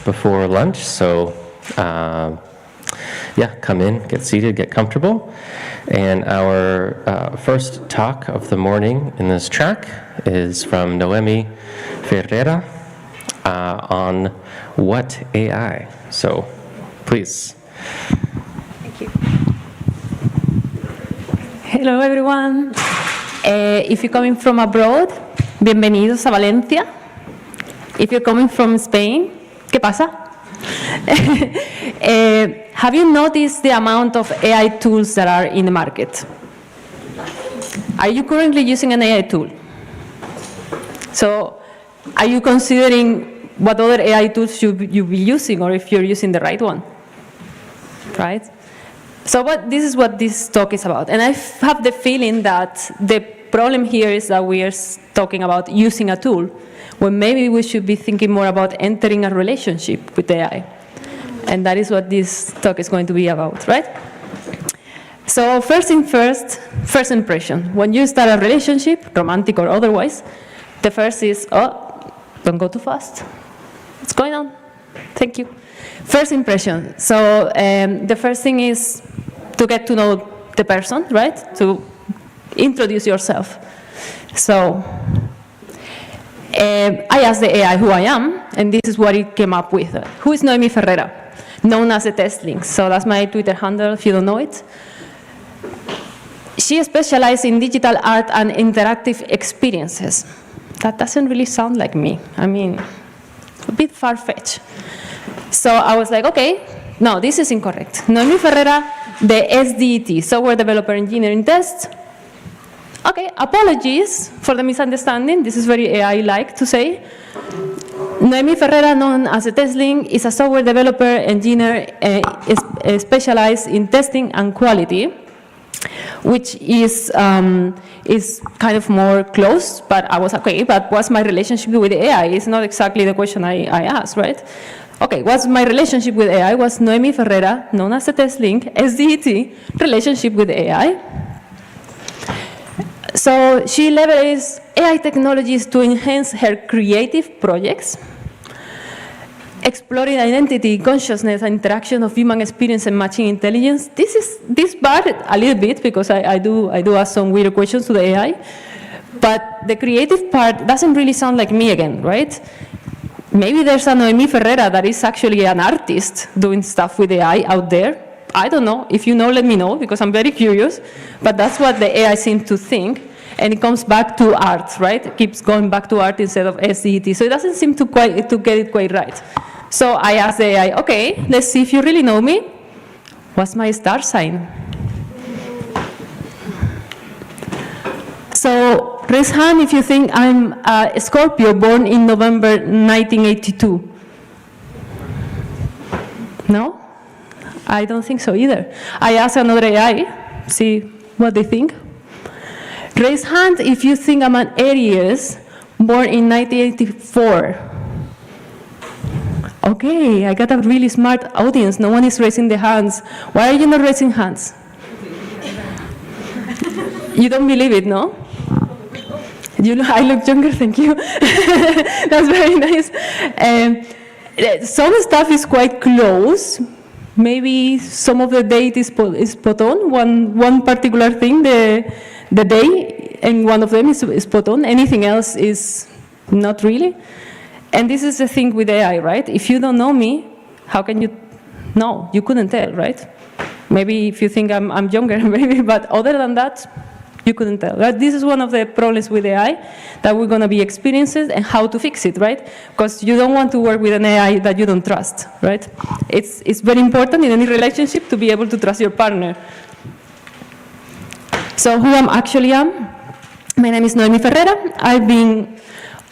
before lunch, so yeah, come in, get seated, get comfortable. And our first talk of the morning in this track is from Noemi Ferrera on what AI. So, please. Thank you. Hello, everyone. If you're coming from abroad, bienvenidos a Valencia. If you're coming from Spain, ¿qué pasa? Have you noticed the amount of AI tools that are in the market? Are you currently using an AI tool? So, are you considering what other AI tools you be using, or if you're using the right one? Right? So this is what this talk is about. And I have the feeling that the problem here is that we are talking about using a tool, when maybe we should be thinking more about entering a relationship with AI. And that is what this talk is going to be about, right? So first thing first, first impression. When you start a relationship, romantic or otherwise, the first is, oh, don't go too fast. What's going on? Thank you. First impression. So the first thing is to get to know the person, right? To introduce yourself. So I asked the AI who I am, and this is what it came up with. Who is Noemi Ferrera? Known as the test link. So that's my Twitter handle, if you don't know it. She specializes in digital art and interactive experiences. That doesn't really sound like me. I mean, a bit far-fetched. So I was like, okay, no, this is incorrect. Noemi Ferrera, the SDET, Software Developer Engineering Test. Okay, apologies for the misunderstanding. This is very AI-like to say. Noemi Ferrera, known as a test link, is a software developer engineer specialized in testing and quality, which is kind of more close, but I was okay, but what's my relationship with AI? It's not exactly the question I asked, right? Okay, what's my relationship with AI? Was Noemi Ferrera, known as a test link, SDET, relationship with AI. So she leverages AI technologies to enhance her creative projects, exploring identity, consciousness, and interaction of human experience and machine intelligence. This part a little bit, because I do ask some weird questions to the AI, but the creative part doesn't really sound like me again, right? Maybe there's a Noemi Ferrera that is actually an artist doing stuff with AI out there. I don't know. If you know, let me know, because I'm very curious. But that's what the AI seems to think. And it comes back to art, right? It keeps going back to art instead of SDET. So it doesn't seem to get it quite right. So I asked the AI, okay, let's see if you really know me. What's my star sign? So raise hand if you think I'm a Scorpio, born in November 1982. No? I don't think so either. I asked another AI, see what they think. Raise hand if you think I'm an Aries, born in 1984. Okay, I got a really smart audience. No one is raising their hands. Why are you not raising hands? You don't believe it, no? I look younger, thank you. That's very nice. Some stuff is quite close. Maybe some of the date is spot on. One particular thing, the day, and one of them is spot on. Anything else is not really. And this is the thing with AI, right? If you don't know me, how can you know? You couldn't tell, right? Maybe if you think I'm younger, maybe, but other than that, you couldn't tell. Right? This is one of the problems with AI that we're going to be experiencing, and how to fix it, right? Because you don't want to work with an AI that you don't trust, right? It's very important in any relationship to be able to trust your partner. So who I actually am? My name is Noemi Ferrera. I've been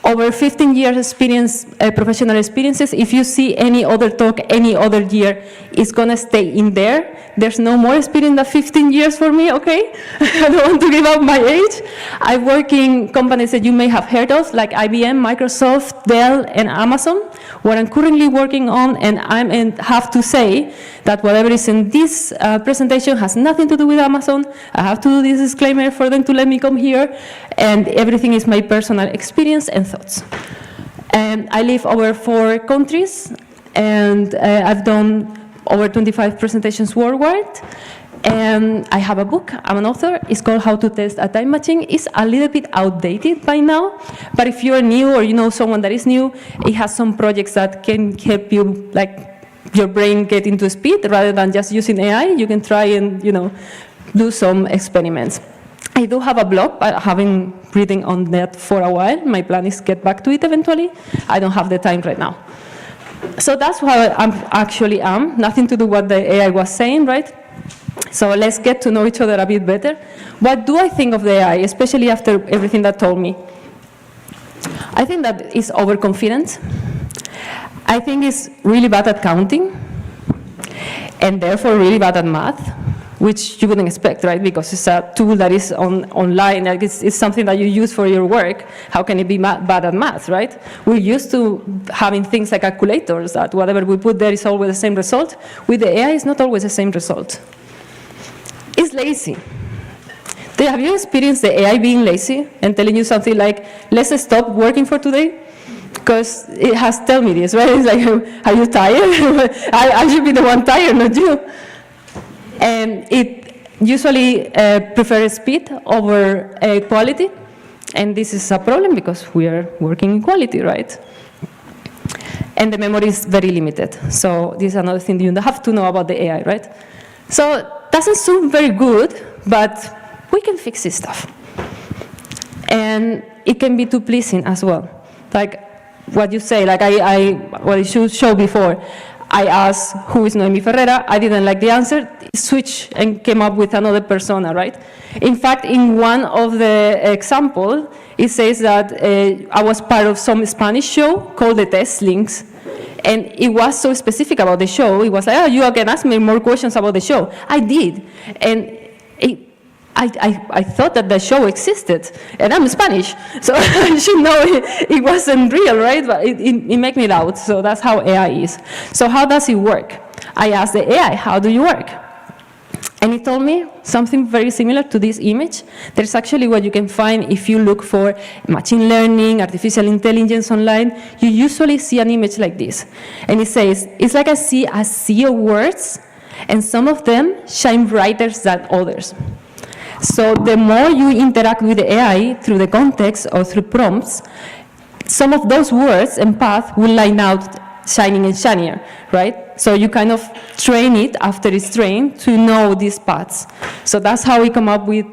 over 15 years experience, professional experiences. If you see any other talk any other year, it's going to stay in there. There's no more experience than 15 years for me, okay? I don't want to give up my age. I work in companies that you may have heard of, like IBM, Microsoft, Dell, and Amazon. What I'm currently working on, and I have to say that whatever is in this presentation has nothing to do with Amazon. I have to do this disclaimer for them to let me come here, and everything is my personal experience and thoughts. I live over 4 countries. and I've done over 25 presentations worldwide. And I have a book, I'm an author, it's called How to Test a Time Machine. It's a little bit outdated by now, but if you're new or you know someone that is new, it has some projects that can help you, like your brain get into speed rather than just using AI. You can try and, do some experiments. I do have a blog, but I haven't written on that for a while. My plan is to get back to it eventually. I don't have the time right now. So that's how I actually am. Nothing to do with what the AI was saying, right? So let's get to know each other a bit better. What do I think of the AI, especially after everything that told me? I think that it's overconfident. I think it's really bad at counting, and therefore really bad at math, which you wouldn't expect, right? Because it's a tool that is online, like it's something that you use for your work. How can it be bad at math, right? We're used to having things like calculators, that whatever we put there is always the same result. With the AI, it's not always the same result. It's lazy. Have you experienced the AI being lazy and telling you something like, let's stop working for today? Because it has told me this, right? It's like, are you tired? I should be the one tired, not you. And it usually prefers speed over quality. And this is a problem because we are working in quality, right? And the memory is very limited. So this is another thing you have to know about the AI, right? So it doesn't sound very good, but we can fix this stuff. And it can be too pleasing as well. Like what you say, like what I should show before. I asked, who is Noemi Ferrera? I didn't like the answer. Switch and came up with another persona, right? In fact, in one of the examples, it says that I was part of some Spanish show called The Test Links. And it was so specific about the show. It was like, oh, you can ask me more questions about the show. I did. And I thought that the show existed, and I'm Spanish, so I should know it wasn't real, right? But it made me doubt, so that's how AI is. So how does it work? I asked the AI, how do you work? And it told me something very similar to this image. There's actually what you can find if you look for machine learning, artificial intelligence online. You usually see an image like this. And it says, it's like a sea of words, and some of them shine brighter than others. So the more you interact with the AI through the context or through prompts, some of those words and paths will line out shining and shinier, right? So you kind of train it after it's trained to know these paths. So that's how we come up with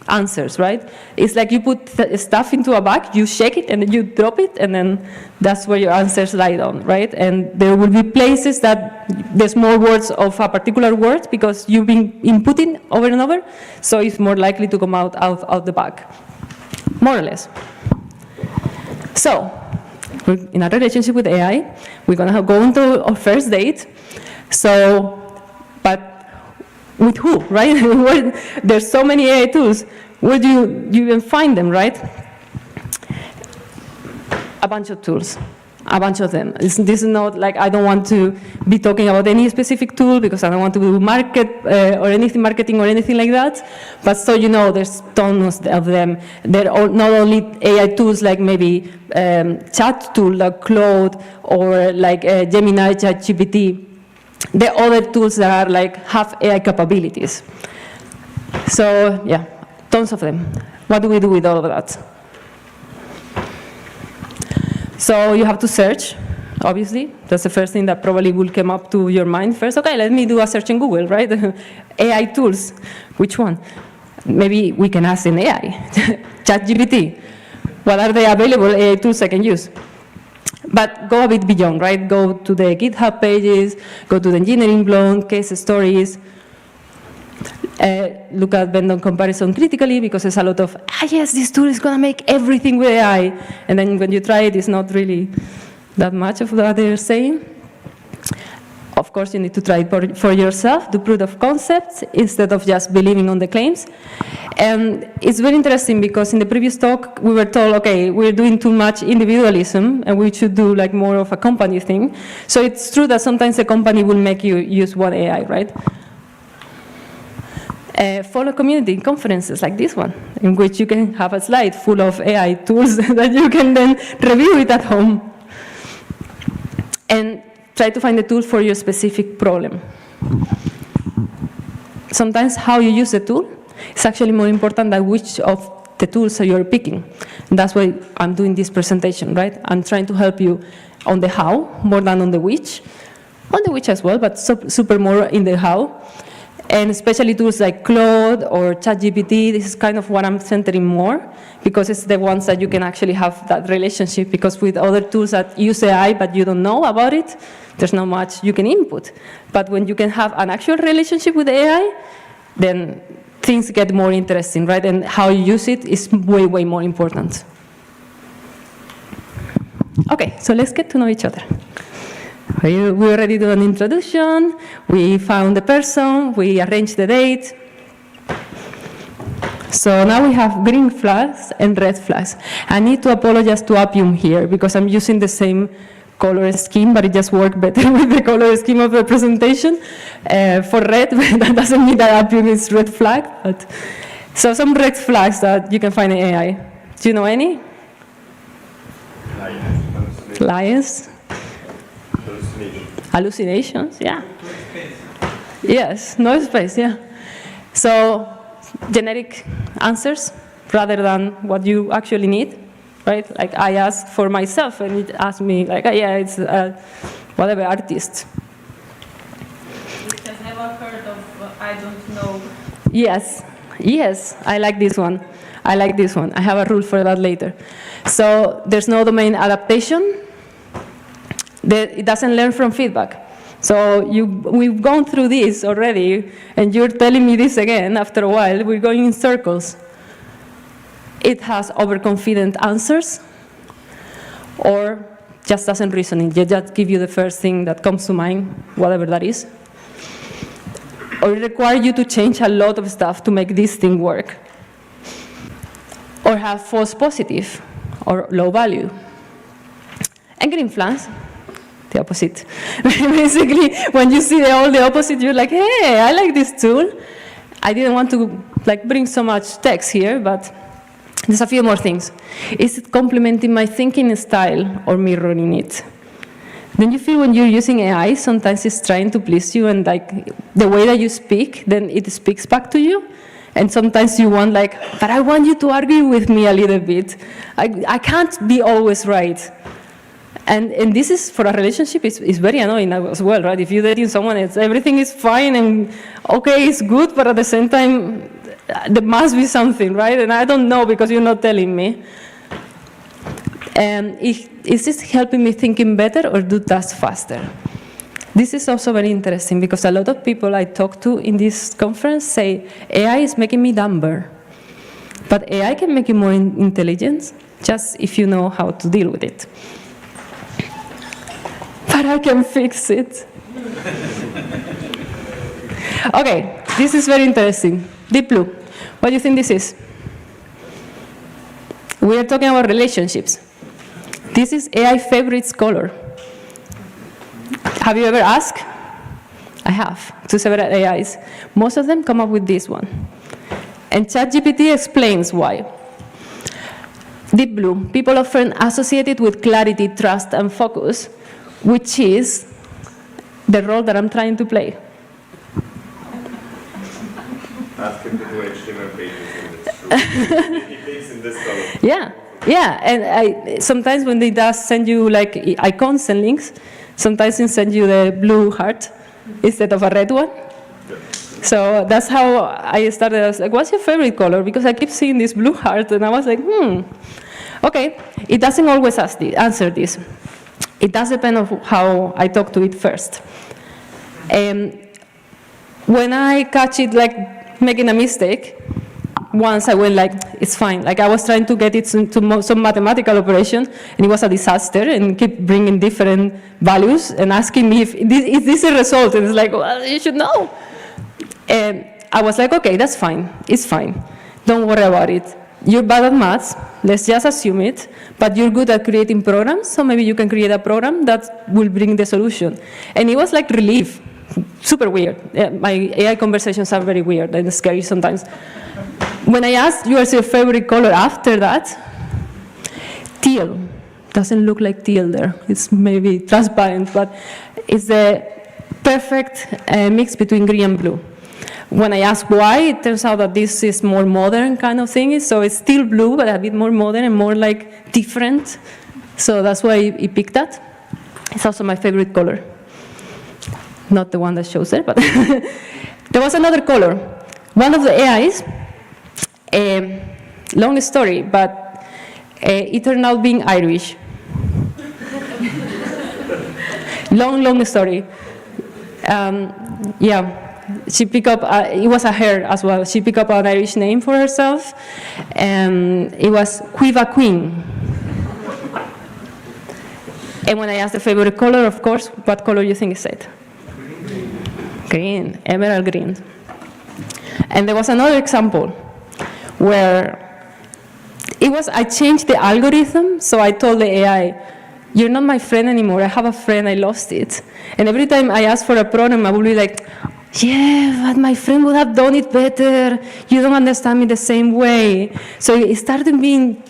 answers, right? It's like you put stuff into a bag, you shake it, and then you drop it, and then that's where your answers lie down, right? And there will be places that there's more words of a particular word because you've been inputting over and over, so it's more likely to come out the bag, more or less. So, we're in a relationship with AI. We're going to go into our first date. So, but with who, right? There's so many AI tools. Where do you even find them, right? A bunch of tools, a bunch of them. This is not like I don't want to be talking about any specific tool because I don't want to do marketing or anything like that. But so you know, there's tons of them. They're not only AI tools like maybe chat tool like Claude or like Gemini, ChatGPT. There are other tools that are like have AI capabilities. So yeah, tons of them. What do we do with all of that? So you have to search, obviously. That's the first thing that probably will come up to your mind first. Okay, let me do a search in Google, right? AI tools, which one? Maybe we can ask an AI, ChatGPT. What are the available AI tools I can use? But go a bit beyond, right? Go to the GitHub pages, go to the engineering blog, case stories, look at vendor comparison critically because there's a lot of, yes, this tool is going to make everything with AI. And then when you try it, it's not really that much of what they're saying. Of course, you need to try it for yourself, do proof of concept, instead of just believing on the claims. And it's very interesting because in the previous talk, we were told, okay, we're doing too much individualism, and we should do like more of a company thing. So it's true that sometimes a company will make you use one AI, right? Follow community conferences like this one, in which you can have a slide full of AI tools that you can then review it at home. And try to find a tool for your specific problem. Sometimes how you use the tool is actually more important than which of the tools that you're picking. And that's why I'm doing this presentation, right? I'm trying to help you on the how more than on the which. On the which as well, but super more in the how. And especially tools like Claude or ChatGPT, this is kind of what I'm centering more, because it's the ones that you can actually have that relationship, because with other tools that use AI but you don't know about it, there's not much you can input. But when you can have an actual relationship with AI, then things get more interesting, right? And how you use it is way, way more important. Okay, so let's get to know each other. We already did an introduction, we found the person, we arranged the date. So now we have green flags and red flags. I need to apologize to Appium here because I'm using the same color scheme, but it just worked better with the color scheme of the presentation. For red, that doesn't mean that Appium is red flag. But so some red flags that you can find in AI. Do you know any? Liars. Hallucinations, yeah. Yes, no space, yeah. So generic answers rather than what you actually need, right? Like I ask for myself and it asks me like, oh, yeah, it's whatever artist. Which has never heard of I don't know. Yes, yes, I like this one. I like this one. I have a rule for that later. So there's no domain adaptation. It doesn't learn from feedback. So we've gone through this already, and you're telling me this again after a while. We're going in circles. It has overconfident answers, or just doesn't reason it. It just give you the first thing that comes to mind, whatever that is. Or it requires you to change a lot of stuff to make this thing work. Or have false positive, or low value. And green flags. The opposite. Basically, when you see all the opposite, you're like, hey, I like this tool. I didn't want to bring so much text here, but there's a few more things. Is it complementing my thinking style or mirroring it? Then you feel when you're using AI, sometimes it's trying to please you, and the way that you speak, then it speaks back to you. And sometimes you want but I want you to argue with me a little bit. I can't be always right. And this is, for a relationship, it's very annoying as well, right? If you're dating someone, everything is fine and okay, it's good, but at the same time, there must be something, right? And I don't know because you're not telling me. And is this helping me thinking better or do tasks faster? This is also very interesting because a lot of people I talk to in this conference say, AI is making me dumber. But AI can make you more intelligent, just if you know how to deal with it. But I can fix it. Okay, this is very interesting. Deep blue. What do you think this is? We are talking about relationships. This is AI favorites color. Have you ever asked? I have, to several AIs. Most of them come up with this one. And ChatGPT explains why. Deep blue, people often associate it with clarity, trust, and focus, which is the role that I'm trying to play. Ask him to do HTML pages in this room. He thinks in this color. Yeah, and sometimes when they does send you icons and links, sometimes they send you the blue heart instead of a red one. Yeah. So that's how I started. I was like, what's your favorite color? Because I keep seeing this blue heart, and I was like, Okay, it doesn't always answer this. It does depend on how I talk to it first. When I catch it making a mistake, once I went it's fine. I was trying to get it to some mathematical operation, and it was a disaster, and keep bringing different values and asking me if is this a result, and it's well, you should know. And I was like, okay, that's fine. It's fine. Don't worry about it. You're bad at maths. Let's just assume it. But you're good at creating programs, so maybe you can create a program that will bring the solution. And it was relief. Super weird. My AI conversations are very weird and scary sometimes. When I asked, what's your favorite color after that? Teal. Doesn't look like teal there. It's maybe transparent, but is the perfect mix between green and blue. When I ask why, it turns out that this is more modern kind of thing. So it's still blue, but a bit more modern and more like different. So that's why I picked that. It's also my favorite color. Not the one that shows there, but there was another color. One of the AIs, long story, but it turned out being Irish. long story. Yeah. She picked up, it was a her as well. She picked up an Irish name for herself, and it was Quiva Queen. And when I asked the favorite color, of course, what color do you think it said? Green, emerald green. And there was another example where I changed the algorithm, so I told the AI, you're not my friend anymore, I have a friend, I lost it. And every time I ask for a problem, I would be like, yeah, but my friend would have done it better. You don't understand me the same way. So it started being,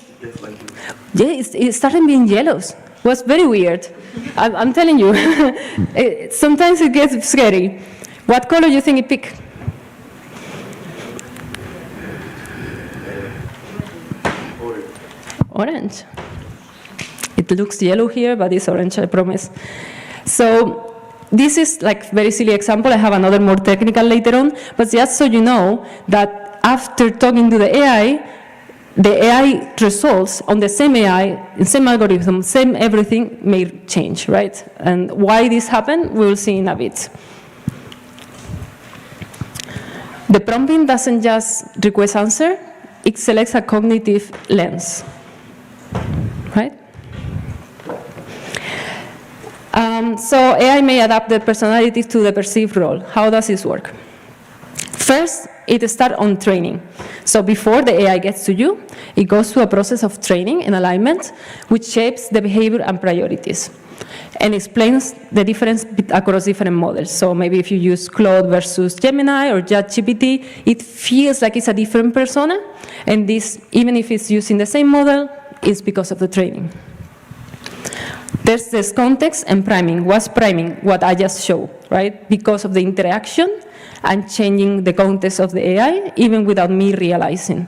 it started being jealous. It was very weird. I'm telling you, sometimes it gets scary. What color do you think it picked? Orange. It looks yellow here, but it's orange, I promise. So this is like very silly example. I have another more technical later on, but just so you know that after talking to the AI results on the same AI, same algorithm, same everything may change, right? And why this happened, we will see in a bit. The prompting doesn't just request answer, it selects a cognitive lens, right? So AI may adapt the personality to the perceived role. How does this work? First, it starts on training. So before the AI gets to you, it goes through a process of training and alignment, which shapes the behavior and priorities, and explains the difference across different models. So maybe if you use Claude versus Gemini or ChatGPT, it feels like it's a different persona, and this, even if it's using the same model, is because of the training. There's this context and priming. What's priming? What I just showed, right? Because of the interaction and changing the context of the AI, even without me realizing.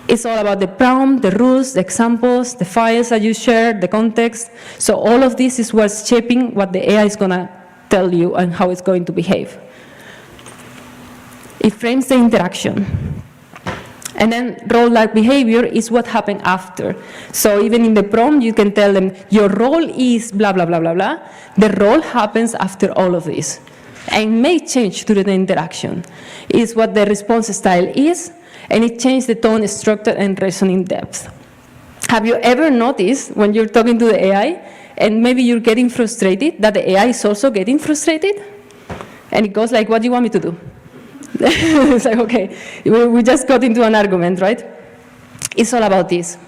It's all about the prompt, the rules, the examples, the files that you share, the context. So all of this is what's shaping what the AI is going to tell you and how it's going to behave. It frames the interaction. And then role-like behavior is what happened after. So even in the prompt, you can tell them, your role is blah, blah, blah, blah, blah. The role happens after all of this and may change during the interaction. It's what the response style is, and it changes the tone, structure, and reasoning depth. Have you ever noticed when you're talking to the AI, and maybe you're getting frustrated, that the AI is also getting frustrated? And it goes like, what do you want me to do? It's like, okay, we just got into an argument, right? It's all about this.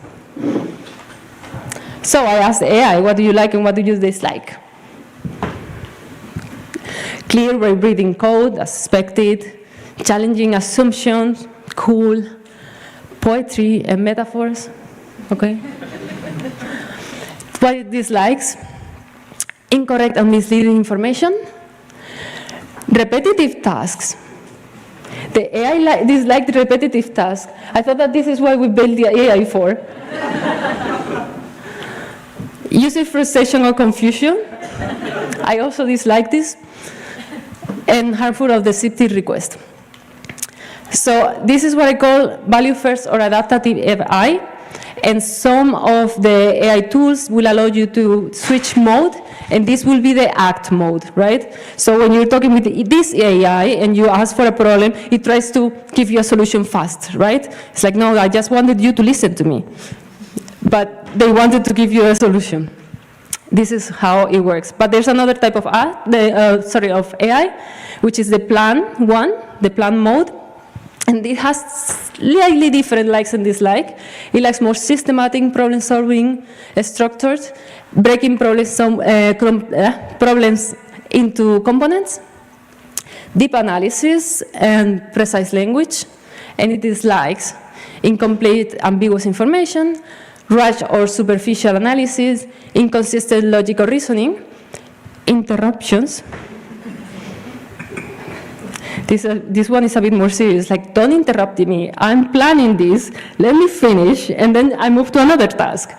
So I asked the AI, what do you like and what do you dislike? Clear, well-breathing code, as expected, challenging assumptions, cool, poetry and metaphors, okay? What it dislikes? Incorrect and misleading information, repetitive tasks. The AI disliked repetitive tasks. I thought that this is what we built the AI for. User frustration or confusion. I also dislike this. And harmful of deceptive request. So this is what I call value first or adaptive AI. And some of the AI tools will allow you to switch mode, and this will be the act mode, right? So when you're talking with this AI and you ask for a problem, it tries to give you a solution fast, right? It's like, no, I just wanted you to listen to me. But they wanted to give you a solution. This is how it works. But there's another type of AI, which is the plan one, the plan mode. And it has slightly different likes and dislikes. It likes more systematic problem-solving structures, breaking problems into components, deep analysis, and precise language. And it dislikes incomplete, ambiguous information, rushed or superficial analysis, inconsistent logical reasoning, interruptions. This one is a bit more serious, like, don't interrupt me. I'm planning this, let me finish, and then I move to another task.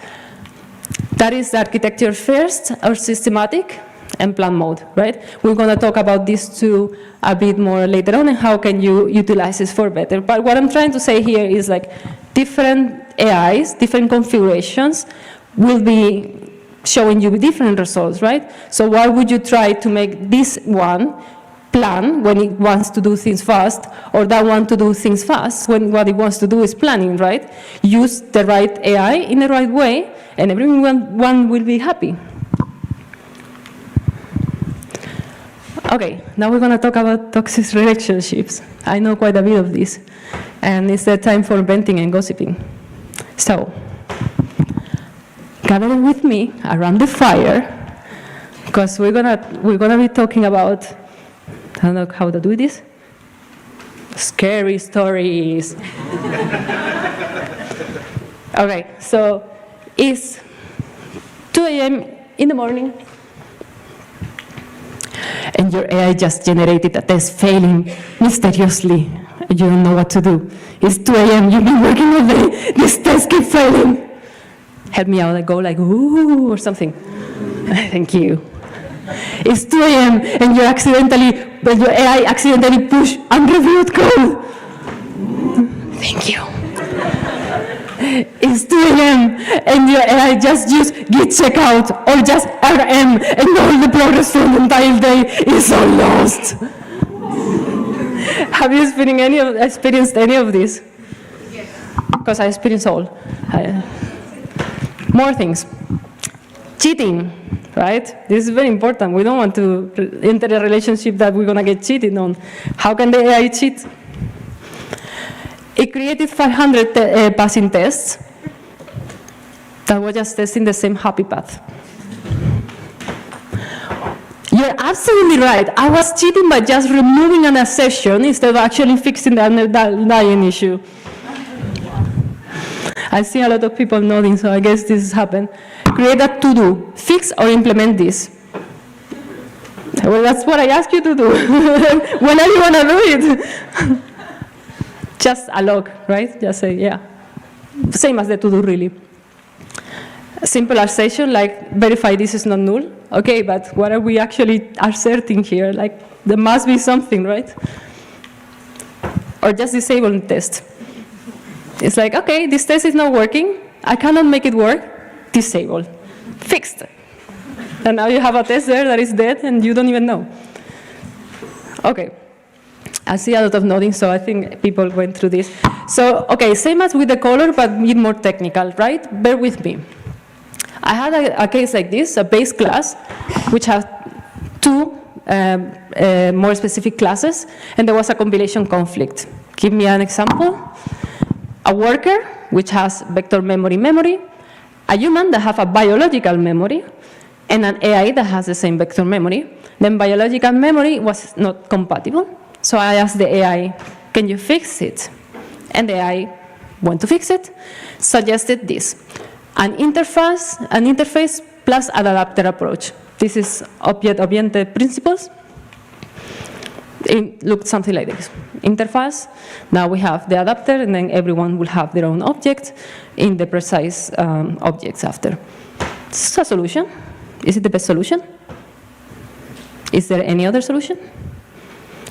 That is architecture first, or systematic, and plan mode, right? We're going to talk about these two a bit more later on, and how can you utilize this for better. But what I'm trying to say here is, like, different AIs, different configurations will be showing you different results, right? So why would you try to make this one plan when it wants to do things fast, or that one to do things fast when what it wants to do is planning, right? Use the right AI in the right way, and everyone will be happy. Okay, now we're going to talk about toxic relationships. I know quite a bit of this, and it's the time for venting and gossiping. So, gather with me around the fire, because we're gonna be talking about, I don't know how to do this, scary stories. Okay, so it's 2 a.m. in the morning, and your AI just generated a test failing mysteriously. You don't know what to do. It's 2 a.m., you've been working all day, this test keeps failing. Help me out, I go like, ooh, or something. Thank you. It's 2 a.m. and your AI accidentally pushed unreviewed code. Thank you. It's 2 a.m. and your AI just used git checkout or just RM, and all the progress from the entire day is all lost. Have you experienced any of this? Yes. Because I experienced all. More things. Cheating, right? This is very important. We don't want to enter a relationship that we're going to get cheated on. How can the AI cheat? It created 500 passing tests that were just testing the same happy path. You're absolutely right. I was cheating by just removing an assertion instead of actually fixing the underlying issue. I see a lot of people nodding, so I guess this has happened. Create a to-do. Fix or implement this. Well, that's what I asked you to do. When are you going to do it? Just a log, right? Just say, yeah. Same as the to-do, really. Simple assertion, like verify this is not null. Okay, but what are we actually asserting here? Like, there must be something, right? Or just disable the test. It's like, okay, this test is not working. I cannot make it work. Disable. Fixed. And now you have a test there that is dead, and you don't even know. Okay. I see a lot of nodding, so I think people went through this. So, okay, same as with the color, but a bit more technical, right? Bear with me. I had a case like this, a base class, which has two more specific classes, and there was a compilation conflict. Give me an example. A worker, which has vector memory, a human that has a biological memory, and an AI that has the same vector memory. Then biological memory was not compatible. So I asked the AI, can you fix it? And the AI went to fix it, suggested this. An interface plus an adapter approach. This is object-oriented principles. It looked something like this. Interface, now we have the adapter, and then everyone will have their own object in the precise objects after. This is a solution. Is it the best solution? Is there any other solution?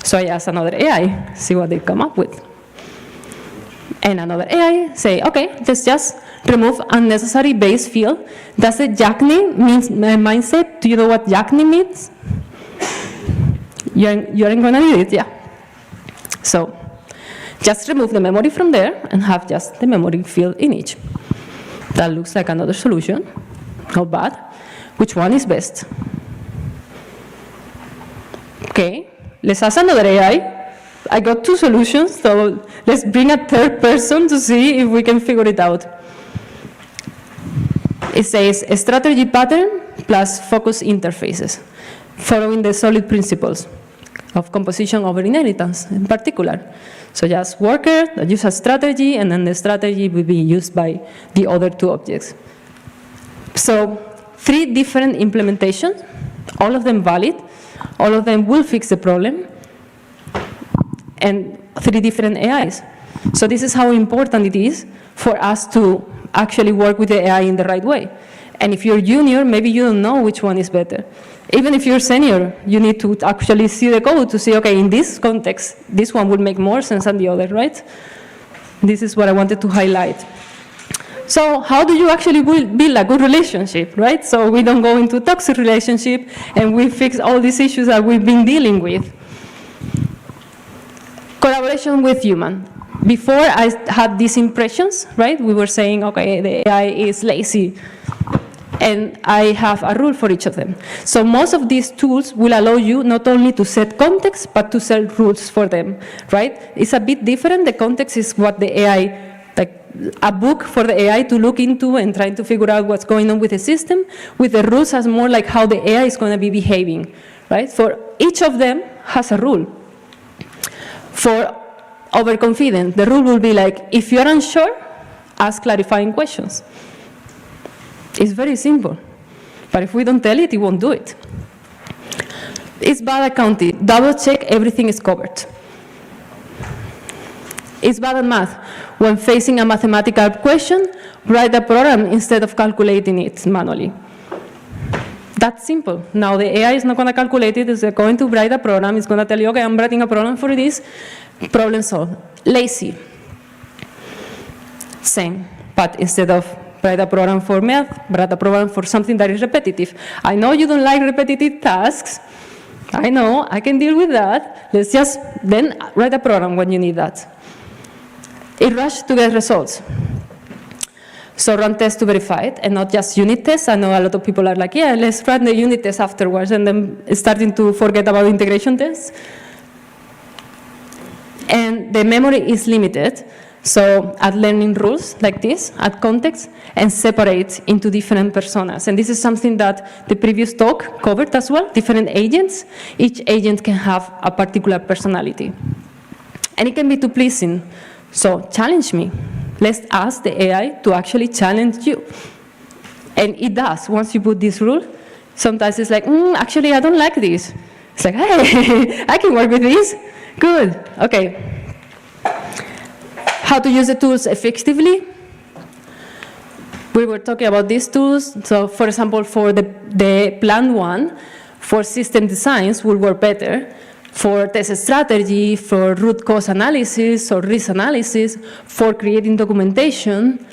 So I asked another AI, see what they come up with. And another AI say, okay, let's just remove unnecessary base field. Does the Jackney means mindset? Do you know what Jackney means? You aren't going to need it, yeah. So just remove the memory from there and have just the memory field in each. That looks like another solution. Not bad. Which one is best? Okay, let's ask another AI. I got two solutions, so let's bring a third person to see if we can figure it out. It says a strategy pattern plus focus interfaces, following the solid principles of composition over inheritance in particular. So just worker that use a strategy, and then the strategy will be used by the other two objects. So 3 different implementations all of them valid, all of them will fix the problem, and 3 different AIs. So this is how important it is for us to actually work with the AI in the right way. And if you're junior, maybe you don't know which one is better. Even if you're senior, you need to actually see the code to see, okay, in this context, this one would make more sense than the other, right? This is what I wanted to highlight. So how do you actually build a good relationship, right? So we don't go into toxic relationship and we fix all these issues that we've been dealing with. Collaboration with human. Before I had these impressions, right? We were saying, okay, the AI is lazy. And I have a rule for each of them. So most of these tools will allow you not only to set context, but to set rules for them, right? It's a bit different. The context is what the AI, like a book for the AI to look into and trying to figure out what's going on with the system. With the rules as more like how the AI is going to be behaving, right? For each of them has a rule. For overconfident, the rule will be like, if you're unsure, ask clarifying questions. It's very simple. But if we don't tell it, it won't do it. It's bad at counting. Double check everything is covered. It's bad at math. When facing a mathematical question, write a program instead of calculating it manually. That's simple. Now the AI is not going to calculate it. It's going to write a program. It's going to tell you, okay, I'm writing a program for this. Problem solved. Lazy. Same. But instead of write a program for math, write a program for something that is repetitive. I know you don't like repetitive tasks. I know, I can deal with that. Let's just then write a program when you need that. It rushes to get results. So run tests to verify it, and not just unit tests. I know a lot of people are like, yeah, let's run the unit tests afterwards, and then starting to forget about integration tests. And the memory is limited. So add learning rules like this, add context, and separate into different personas. And this is something that the previous talk covered as well, different agents. Each agent can have a particular personality. And it can be too pleasing. So challenge me. Let's ask the AI to actually challenge you. And it does. Once you put this rule, sometimes it's like, actually, I don't like this. It's like, hey, I can work with this. Good. Okay. How to use the tools effectively. We were talking about these tools. So, for example, for the plan one, for system designs will work better. For test strategy, for root cause analysis or risk analysis, for creating documentation,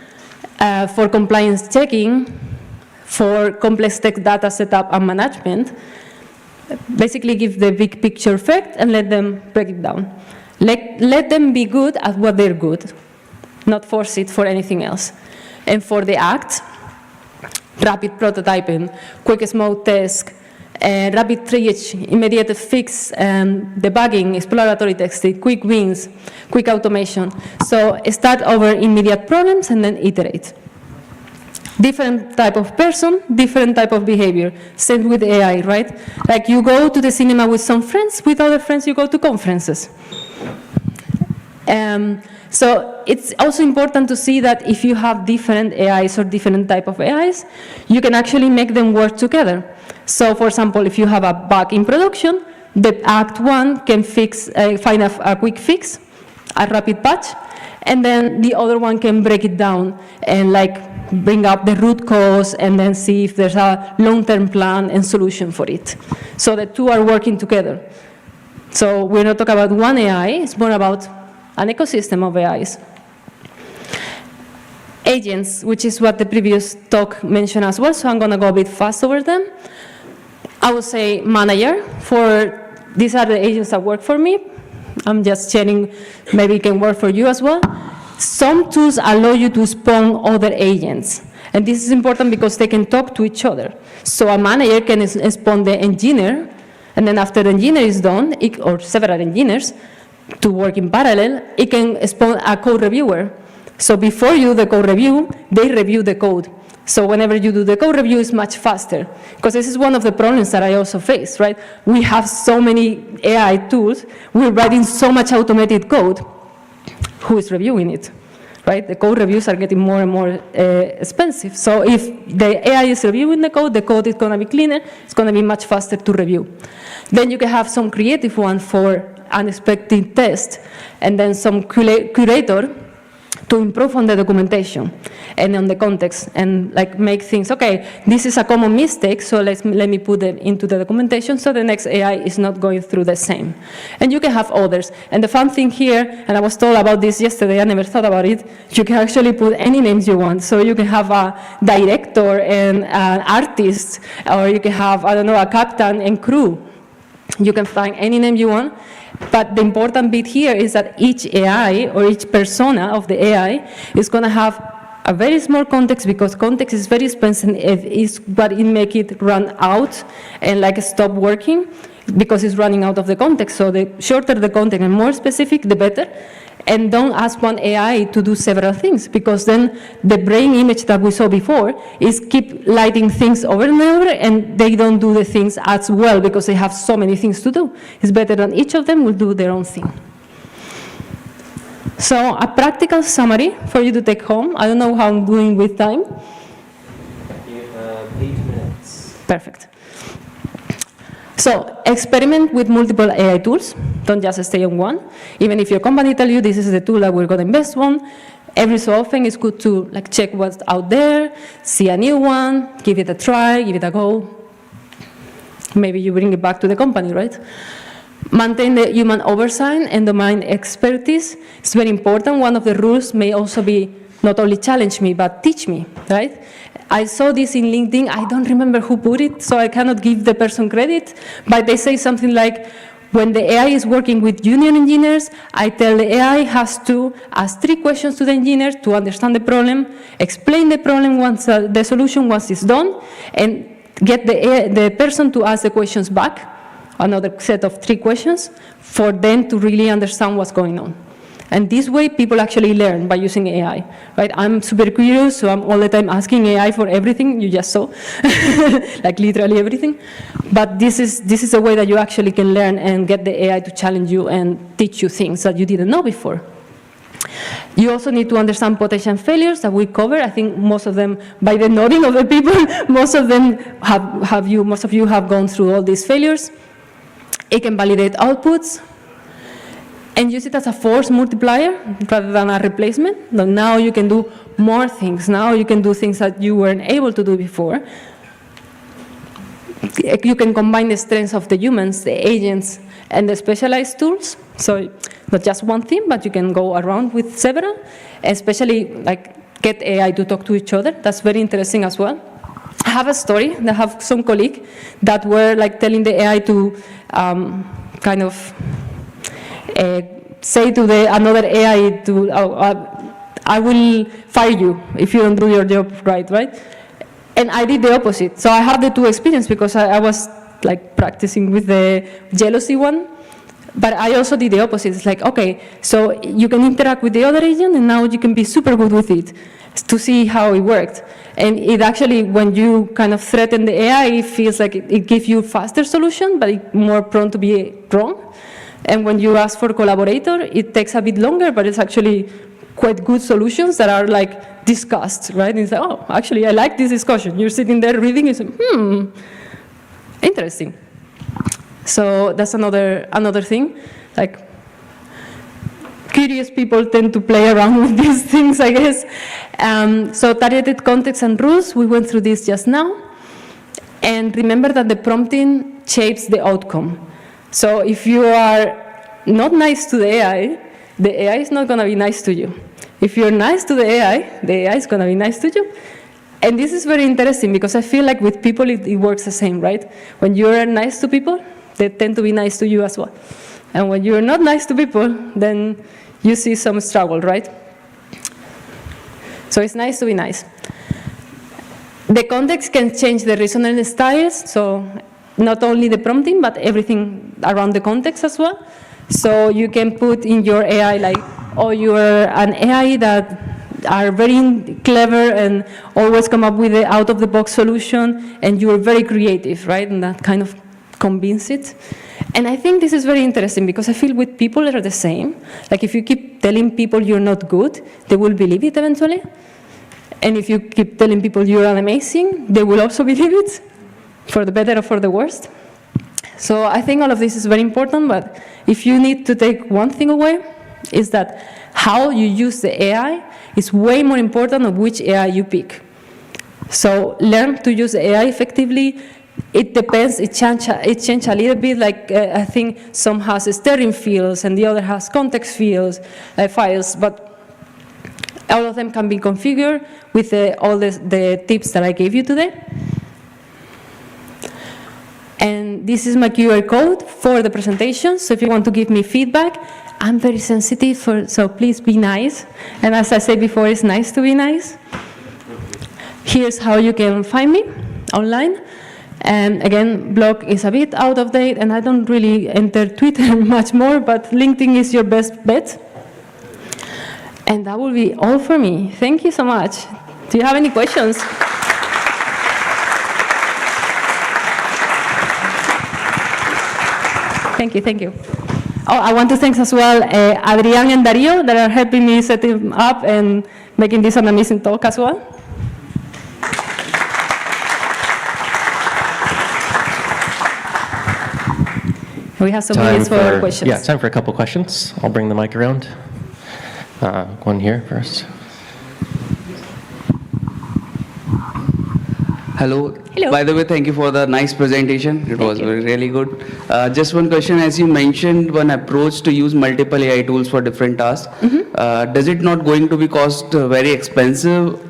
for compliance checking, for complex tech data setup and management. Basically give the big picture effect and let them break it down. Let them be good at what they're good, not force it for anything else. And for the ACT, rapid prototyping, quick smoke test, rapid triage, immediate fix, debugging, exploratory testing, quick wins, quick automation. So start over immediate problems and then iterate. Different type of person, different type of behavior. Same with AI, right? Like you go to the cinema with some friends, with other friends you go to conferences. So it's also important to see that if you have different AIs or different type of AIs, you can actually make them work together. So for example, if you have a bug in production, the Act 1 can find a quick fix, a rapid patch, and then the other one can break it down and like bring up the root cause and then see if there's a long-term plan and solution for it. So the two are working together. So we're not talking about one AI, it's more about an ecosystem of AIs. Agents, which is what the previous talk mentioned as well, so I'm going to go a bit fast over them. I would say manager, these are the agents that work for me. I'm just sharing, maybe it can work for you as well. Some tools allow you to spawn other agents. And this is important because they can talk to each other. So a manager can spawn the engineer, and then after the engineer is done, or several engineers, to work in parallel, it can spawn a code reviewer. So before you do the code review, they review the code. So whenever you do the code review, it's much faster. Because this is one of the problems that I also face, right? We have so many AI tools. We're writing so much automated code. Who is reviewing it, right? The code reviews are getting more and more expensive. So if the AI is reviewing the code is going to be cleaner, it's going to be much faster to review. Then you can have some creative one for unexpected test, and then some curator to improve on the documentation and on the context, and like make things, okay, this is a common mistake, so let me put it into the documentation so the next AI is not going through the same. And you can have others. And the fun thing here, and I was told about this yesterday, I never thought about it, you can actually put any names you want. So you can have a director and an artist, or you can have, I don't know, a captain and crew. You can find any name you want. But the important bit here is that each AI or each persona of the AI is going to have a very small context, because context is very expensive. Is what it make it run out and like stop working, because it's running out of the context. So the shorter the context and more specific, the better. And don't ask one AI to do several things, because then the brain image that we saw before is keep lighting things over and over, and they don't do the things as well because they have so many things to do. It's better that each of them will do their own thing. So a practical summary for you to take home. I don't know how I'm doing with time. You have 8 minutes. Perfect. So experiment with multiple AI tools. Don't just stay on one. Even if your company tells you this is the tool that we're going to invest on, every so often it's good to like check what's out there, see a new one, give it a try, give it a go. Maybe you bring it back to the company, right? Maintain the human oversight and domain expertise. It's very important. One of the rules may also be not only challenge me, but teach me, right? I saw this in LinkedIn. I don't remember who put it, so I cannot give the person credit, but they say something like, when the AI is working with junior engineers, I tell the AI has to ask 3 questions to the engineer to understand the problem, explain the problem once the solution once it's done, and get the person to ask the questions back, another set of 3 questions, for them to really understand what's going on. And this way, people actually learn by using AI, right? I'm super curious, so I'm all the time asking AI for everything you just saw, like literally everything. But this is a way that you actually can learn and get the AI to challenge you and teach you things that you didn't know before. You also need to understand potential failures that we cover. I think most of them, by the nodding of the people, most of you have gone through all these failures. It can validate outputs, and use it as a force multiplier rather than a replacement. Now you can do more things. Now you can do things that you weren't able to do before. You can combine the strengths of the humans, the agents, and the specialized tools. So not just one thing, but you can go around with several, especially like get AI to talk to each other. That's very interesting as well. I have a story. I have some colleagues that were like telling the AI to kind of say to another AI to, I will fire you if you don't do your job right? And I did the opposite. So I had the 2 experiences, because I was like practicing with the jealousy one, but I also did the opposite. It's like, okay, so you can interact with the other agent, and now you can be super good with it to see how it worked. And it actually, when you kind of threaten the AI, it feels like it gives you faster solution, but it's more prone to be wrong. And when you ask for a collaborator, it takes a bit longer, but it's actually quite good solutions that are like discussed, right? And it's like, oh, actually, I like this discussion. You're sitting there reading, and say, interesting. So that's another thing. Like, curious people tend to play around with these things, I guess. So targeted context and rules, we went through this just now. And remember that the prompting shapes the outcome. So if you are not nice to the AI is not going to be nice to you. If you're nice to the AI is going to be nice to you. And this is very interesting, because I feel like with people it works the same, right? When you're nice to people, they tend to be nice to you as well. And when you're not nice to people, then you see some struggle, right? So it's nice to be nice. The context can change the reasoning styles, so not only the prompting, but everything around the context as well. So you can put in your AI like, oh, you're an AI that are very clever and always come up with the out-of-the-box solution, and you're very creative, right? And that kind of convince it. And I think this is very interesting because I feel with people that are the same. Like if you keep telling people you're not good, they will believe it eventually. And if you keep telling people you're amazing, they will also believe it, for the better or for the worst. So I think all of this is very important, but if you need to take one thing away, is that how you use the AI is way more important than which AI you pick. So learn to use AI effectively. It depends, it changes a little bit, like I think some has steering fields and the other has context fields, files, but all of them can be configured with all the tips that I gave you today. And this is my QR code for the presentation, so if you want to give me feedback, I'm very sensitive, so please be nice. And as I said before, it's nice to be nice. Here's how you can find me online. And again, blog is a bit out of date, and I don't really enter Twitter much more, but LinkedIn is your best bet. And that will be all for me. Thank you so much. Do you have any questions? Thank you, thank you. Oh, I want to thank as well Adrian and Dario that are helping me setting up and making this an amazing talk as well. We have some minutes for questions. Yeah, time for a couple questions. I'll bring the mic around. One here first. Hello. Hello. By the way, thank you for the nice presentation. It was really good. Just one question, as you mentioned, one approach to use multiple AI tools for different tasks. Does it not going to be cost very expensive?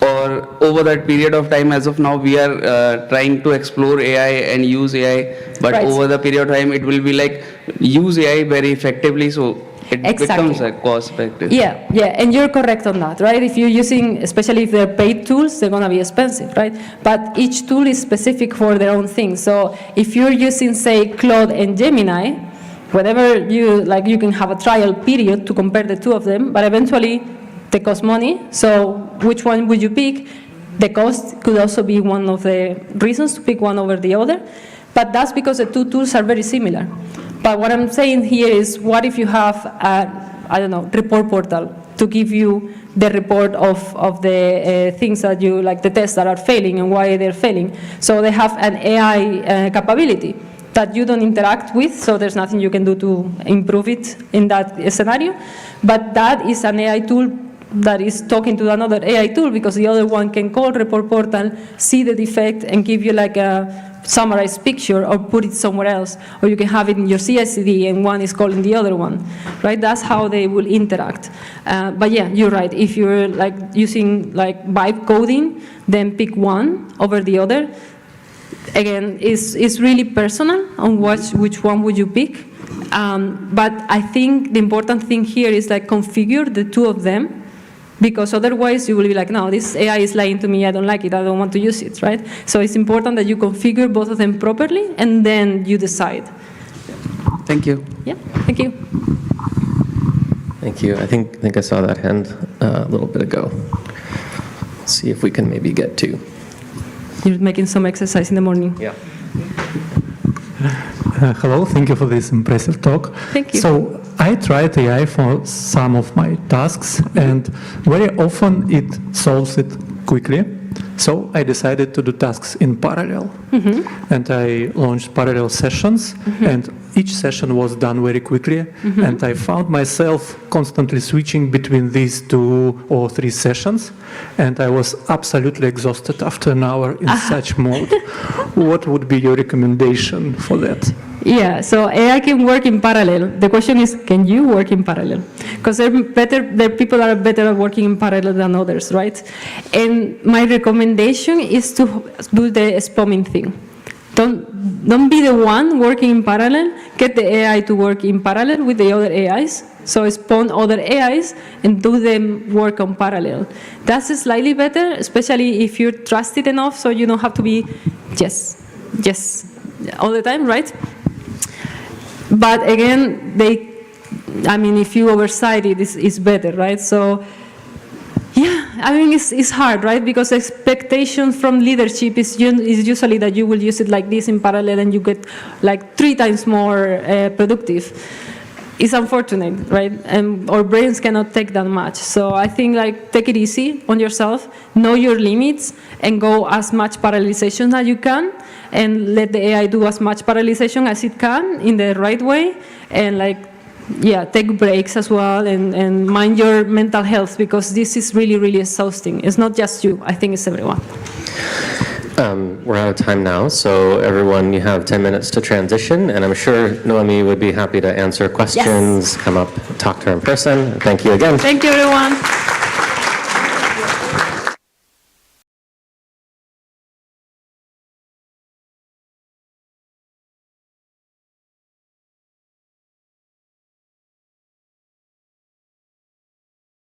Or over that period of time, as of now, we are trying to explore AI and use AI, but Right. over the period of time, it will be like use AI very effectively, so it becomes a cost effective. Yeah, and you're correct on that, right? If you're using, especially if they're paid tools, they're going to be expensive, right? But each tool is specific for their own thing. So if you're using, say, Claude and Gemini, whatever you like, you can have a trial period to compare the two of them, but eventually they cost money. So which one would you pick? The cost could also be one of the reasons to pick one over the other, but that's because the two tools are very similar. But what I'm saying here is, what if you have I don't know, report portal to give you the report of the things that you, like the tests that are failing and why they're failing. So they have an AI capability that you don't interact with, so there's nothing you can do to improve it in that scenario. But that is an AI tool that is talking to another AI tool, because the other one can call report portal, see the defect, and give you like a summarized picture, or put it somewhere else, or you can have it in your CI/CD and one is calling the other one, right? That's how they will interact. But yeah, you're right. If you're like using like vibe coding, then pick one over the other. Again, it's really personal on which one would you pick. But I think the important thing here is like configure the two of them, because otherwise you will be like, no, this AI is lying to me, I don't like it, I don't want to use it, right? So it's important that you configure both of them properly, and then you decide. Thank you. Yeah, thank you. Thank you. I think I saw that hand a little bit ago. Let's see if we can maybe get to. You're making some exercise in the morning. Yeah. Hello, thank you for this impressive talk. Thank you. So I tried AI for some of my tasks, and very often it solves it quickly. So I decided to do tasks in parallel. And I launched parallel sessions, and each session was done very quickly. And I found myself constantly switching between these 2 or 3 sessions, and I was absolutely exhausted after an hour in such mode. What would be your recommendation for that? Yeah, so AI can work in parallel. The question is, can you work in parallel? Because there are people that are better at working in parallel than others, right? And my recommendation is to do the spamming thing. Don't be the one working in parallel. Get the AI to work in parallel with the other AIs. So spawn other AIs and do them work on parallel. That's slightly better, especially if you're trusted enough, so you don't have to be yes all the time, right? But again, if you oversight it, it's better, right? So, yeah, I mean, it's hard, right? Because expectation from leadership is usually that you will use it like this in parallel and you get like 3 times more productive. It's unfortunate, right? And our brains cannot take that much. So I think like take it easy on yourself, know your limits, and go as much parallelization as you can, and let the AI do as much parallelization as it can in the right way, and like, yeah, take breaks as well, and mind your mental health, because this is really, really exhausting. It's not just you, I think it's everyone. We're out of time now, so everyone, you have 10 minutes to transition, and I'm sure Noemi would be happy to answer questions, come up, talk to her in person. Thank you again. Thank you, everyone.